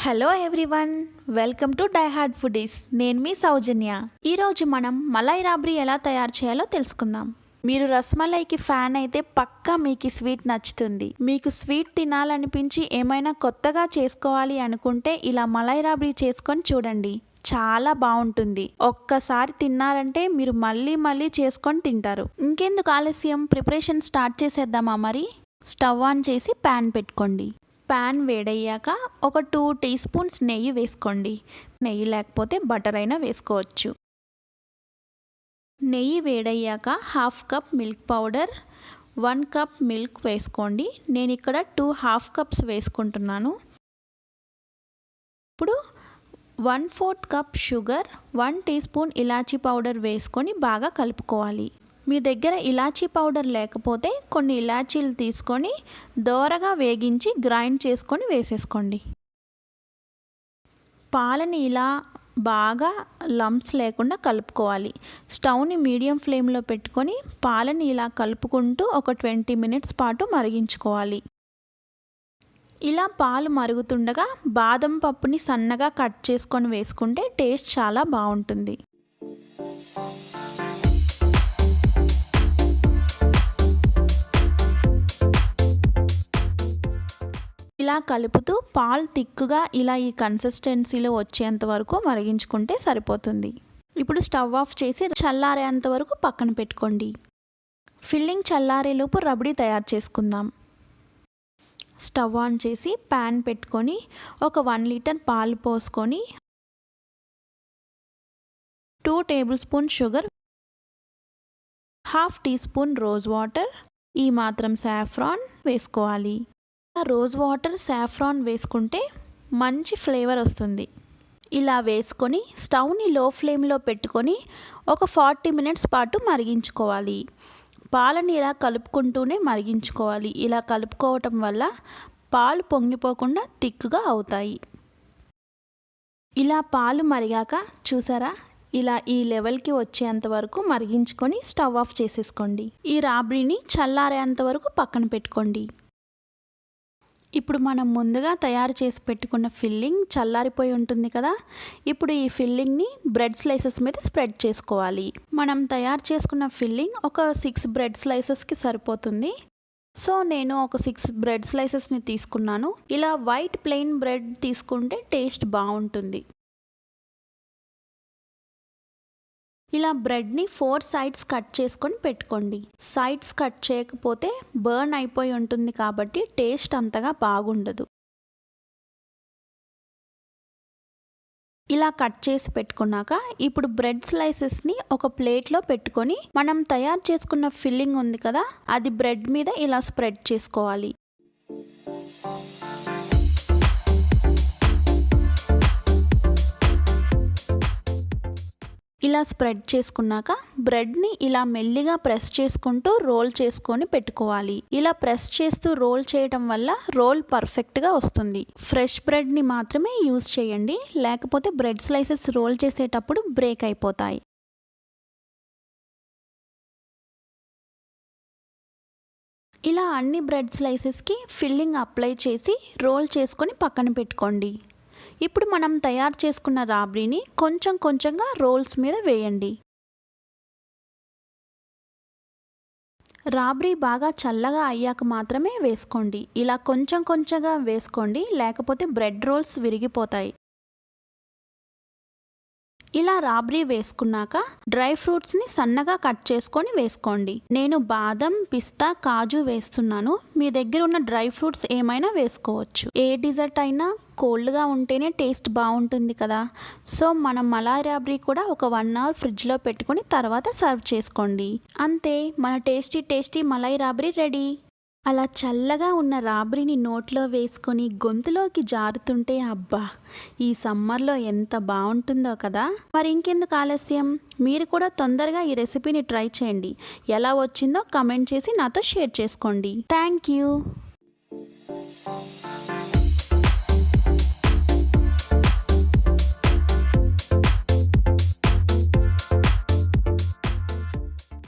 Hello everyone, welcome to die-hard foodies. నేను మీ సౌజన్య. ఈరోజు మనం మలై రాబ్రీ ఎలా తయారు చేయాలో తెలుసుకుందాం. మీరు రస్మలైకి ఫ్యాన్ అయితే పక్కా మీకు స్వీట్ నచ్చుతుంది. మీకు స్వీట్ తినాలనిపించి ఏమైనా కొత్తగా చేసుకోవాలి అనుకుంటే ఇలా మలై రాబ్రీ చేసుకొని చూడండి, చాలా బాగుంటుంది. ఒక్కసారి తిన్నారంటే మీరు మళ్ళీ మళ్ళీ చేసుకొని తింటారు. ఇంకెందుకు ఆలస్యం, ప్రిపరేషన్ స్టార్ట్ చేసేద్దామా మరి? స్టవ్ ఆన్ చేసి ప్యాన్ పెట్టుకోండి. ప్యాన్ వేడయ్యాక ఒక 2 టీ స్పూన్స్ నెయ్యి వేసుకోండి. నెయ్యి లేకపోతే బటర్ అయినా వేసుకోవచ్చు. నెయ్యి వేడయ్యాక 1/2 cup milk powder, 1 cup milk వేసుకోండి. నేను ఇక్కడ 2 కప్స్ వేసుకుంటున్నాను. ఇప్పుడు 1/4 కప్ షుగర్, 1 టీ స్పూన్ ఇలాచీ పౌడర్ వేసుకొని బాగా కలుపుకోవాలి. మీ దగ్గర ఇలాచీ పౌడర్ లేకపోతే కొన్ని ఇలాచీలు తీసుకొని దోరగా వేగించి గ్రైండ్ చేసుకొని వేసేసుకోండి. పాలని ఇలా బాగా లంప్స్ లేకుండా కలుపుకోవాలి. స్టవ్ని మీడియం ఫ్లేమ్లో పెట్టుకొని పాలని ఇలా కలుపుకుంటూ ఒక 20 మినిట్స్ పాటు మరిగించుకోవాలి. ఇలా పాలు మరుగుతుండగా బాదం పప్పుని సన్నగా కట్ చేసుకొని వేసుకుంటే టేస్ట్ చాలా బాగుంటుంది. ఇలా కలుపుతూ పాలు తిక్కుగా ఇలా ఈ కన్సిస్టెన్సీలో వచ్చేంత వరకు మరిగించుకుంటే సరిపోతుంది. ఇప్పుడు స్టవ్ ఆఫ్ చేసి చల్లారేంత వరకు పక్కన పెట్టుకోండి. ఫిల్లింగ్ చల్లారేలోపు రబడీ తయారు చేసుకుందాం. స్టవ్ ఆన్ చేసి ప్యాన్ పెట్టుకొని ఒక 1 లీటర్ పాలు పోసుకొని 2 tablespoon sugar, 1/2 teaspoon rose water, ఈ మాత్రం సాఫ్రాన్ వేసుకోవాలి. రోజ్ వాటర్, సాఫ్రాన్ వేసుకుంటే మంచి ఫ్లేవర్ వస్తుంది. ఇలా వేసుకొని స్టవ్ని లో ఫ్లేమ్లో పెట్టుకొని ఒక 40 మినిట్స్ పాటు మరిగించుకోవాలి. పాలని ఇలా కలుపుకుంటూనే మరిగించుకోవాలి. ఇలా కలుపుకోవటం వల్ల పాలు పొంగిపోకుండా తిక్కుగా అవుతాయి. ఇలా పాలు మరిగాక చూసారా, ఇలా ఈ లెవెల్కి వచ్చేంత వరకు మరిగించుకొని స్టవ్ ఆఫ్ చేసేసుకోండి. ఈ రాబ్రీని చల్లారేంత వరకు పక్కన పెట్టుకోండి. ఇప్పుడు మనం ముందుగా తయారు చేసి పెట్టుకున్న ఫిల్లింగ్ చల్లారిపోయి ఉంటుంది కదా. ఇప్పుడు ఈ ఫిల్లింగ్ని బ్రెడ్ స్లైసెస్ మీద స్ప్రెడ్ చేసుకోవాలి. మనం తయారు చేసుకున్న ఫిల్లింగ్ ఒక 6 బ్రెడ్ స్లైసెస్కి సరిపోతుంది. సో నేను ఒక 6 బ్రెడ్ స్లైసెస్ని తీసుకున్నాను. ఇలా వైట్ ప్లెయిన్ బ్రెడ్ తీసుకుంటే టేస్ట్ బాగుంటుంది. ఇలా బ్రెడ్ని 4 సైడ్స్ కట్ చేసుకొని పెట్టుకోండి. సైడ్స్ కట్ చేయకపోతే బర్న్ అయిపోయి ఉంటుంది కాబట్టి టేస్ట్ అంతగా బాగుండదు. ఇలా కట్ చేసి పెట్టుకున్నాక ఇప్పుడు బ్రెడ్ స్లైసెస్ని ఒక ప్లేట్లో పెట్టుకొని మనం తయారు చేసుకున్న ఫిల్లింగ్ ఉంది కదా, అది బ్రెడ్ మీద ఇలా స్ప్రెడ్ చేసుకోవాలి. ఇలా స్ప్రెడ్ చేసుకున్నాక బ్రెడ్ని ఇలా మెల్లిగా ప్రెస్ చేసుకుంటూ రోల్ చేసుకొని పెట్టుకోవాలి. ఇలా ప్రెస్ చేస్తూ రోల్ చేయడం వల్ల రోల్ పర్ఫెక్ట్గా వస్తుంది. ఫ్రెష్ బ్రెడ్ని మాత్రమే యూజ్ చేయండి, లేకపోతే బ్రెడ్ స్లైసెస్ రోల్ చేసేటప్పుడు బ్రేక్ అయిపోతాయి. ఇలా అన్ని బ్రెడ్ స్లైసెస్కి ఫిల్లింగ్ అప్లై చేసి రోల్ చేసుకొని పక్కన పెట్టుకోండి. ఇప్పుడు మనం తయారు చేసుకున్న రాబ్రీని కొంచెం కొంచెంగా రోల్స్ మీద వేయండి. రాబ్రీ బాగా చల్లగా అయ్యాక మాత్రమే వేసుకోండి. ఇలా కొంచెం కొంచెంగా వేసుకోండి, లేకపోతే బ్రెడ్ రోల్స్ విరిగిపోతాయి. ఇలా రాబ్రీ వేసుకున్నాక డ్రై ఫ్రూట్స్ని సన్నగా కట్ చేసుకొని వేసుకోండి. నేను బాదం, పిస్తా, కాజు వేస్తున్నాను. మీ దగ్గర ఉన్న డ్రై ఫ్రూట్స్ ఏమైనా వేసుకోవచ్చు. ఏ డిజర్ట్ అయినా కోల్డ్గా ఉంటేనే టేస్ట్ బాగుంటుంది కదా. సో మనం మలై రాబ్రీ కూడా ఒక 1 అవర్ ఫ్రిడ్జ్లో పెట్టుకొని తర్వాత సర్వ్ చేసుకోండి. అంతే, మన టేస్టీ మలై రాబ్రీ రెడీ. అలా చల్లగా ఉన్న రాబ్రీని నోట్లో వేసుకొని గొంతులోకి జారుతుంటే అబ్బా, ఈ సమ్మర్లో ఎంత బాగుంటుందో కదా. మరి ఇంకెందుకు ఆలస్యం, మీరు కూడా తొందరగా ఈ రెసిపీని ట్రై చేయండి. ఎలా వచ్చిందో కమెంట్ చేసి నాతో షేర్ చేసుకోండి. Thank you.